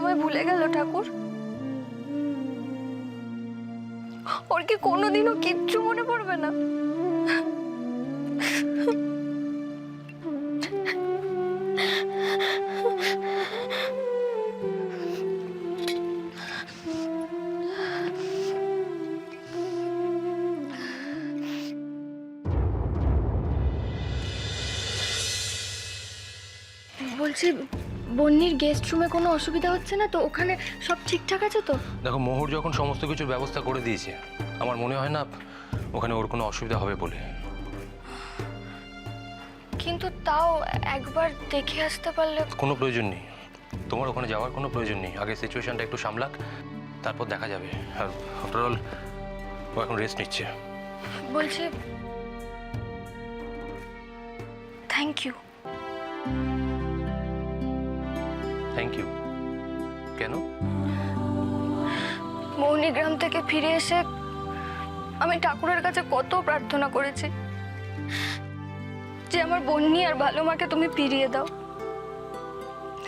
আমায় ভুলে গেল ঠাকুর? ওর কি কোনোদিনও কিচ্ছু মনে পড়বে না? বলছি, বন্নির গেস্ট রুমে কোনো অসুবিধা হচ্ছে না তো? ওখানে সব ঠিকঠাক আছে তো? দেখো, মোহর যখন সমস্ত কিছুর ব্যবস্থা করে দিয়েছে, আমার মনে হয় না ওখানে ওর কোনো অসুবিধা হবে বলে। কিন্তু তাও একবার দেখে আসতে পারলে। কোনো প্রয়োজন নেই, তোমার ওখানে যাওয়ার কোনো প্রয়োজন নেই। আগে সিচুয়েশনটা একটু সামলাক, তারপর দেখা যাবে। আর আফটার অল ও এখন রেস্ট নিচ্ছে। বলছি, থ্যাংক ইউ। থ্যাংক ইউ কেন? মৌনিগ্রাম থেকে ফিরে এসে আমি ঠাকুরের কাছে কত প্রার্থনা করেছি যে আমার বন্নি আর ভালো মাকে তুমি ফিরিয়ে দাও।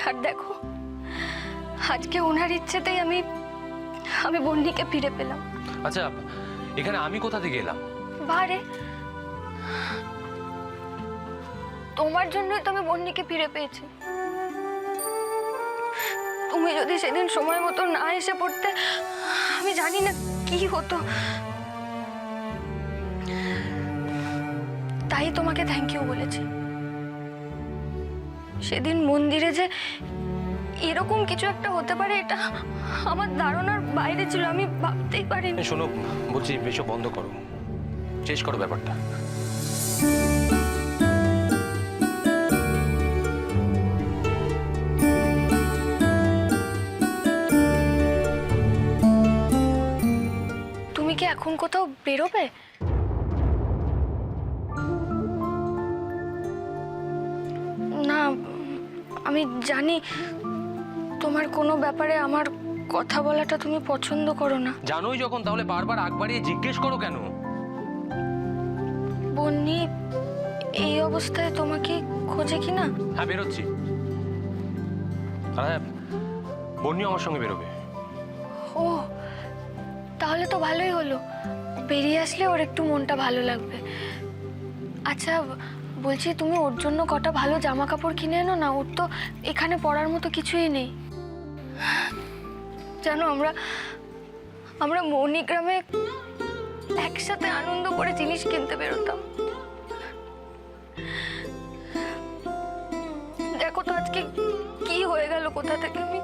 আর দেখো, আজকে ওনার ইচ্ছেতেই আমি বন্নিকে ফিরে পেলাম। আচ্ছা, এখানে আমি কোথা থেকে এলাম? বারে, তোমার জন্যই তো আমি বন্নিকে ফিরে পেয়েছি। তুমি যদি সেদিন সময় মতো না এসে পড়তে, আমি জানি না কি হতো। তাই তোমাকে থ্যাংক ইউ বলেছি। সেদিন মন্দিরে যে এরকম কিছু একটা হতে পারে, এটা আমার ধারণার বাইরে ছিল। আমি ভাবতেই পারিনি। শোনো, বলছি এসব বন্ধ করো, শেষ করো ব্যাপারটা। তুমি কি এখন কোথাও বেরোবে? না, আমি জানি তোমার কোনো ব্যাপারে আমার কথা বলাটা তুমি পছন্দ করো না। জানোই যখন, তাহলে বারবার আগ বাড়িয়ে জিজ্ঞেস করো কেন? বন্নি এই অবস্থায় তোমাকে খোঁজে কি না? হ্যাঁ, বেরোচ্ছি। হ্যাঁ, বন্নিও আমার সঙ্গে বেরোবে। ও, তাহলে তো ভালোই হলো। বেরিয়ে আসলে ওর একটু মনটা ভালো লাগবে। আচ্ছা, বলছি তুমি ওর জন্য কটা ভালো জামা কাপড় কিনে এনো না। ওর তো এখানে পরার মতো কিছুই নেই। জানো, আমরা মৌনিগ্রামে একসাথে আনন্দ করে জিনিস কিনতে বেরোতাম। দেখো তো আজকে কি হয়ে গেল, কোথা থেকে আমি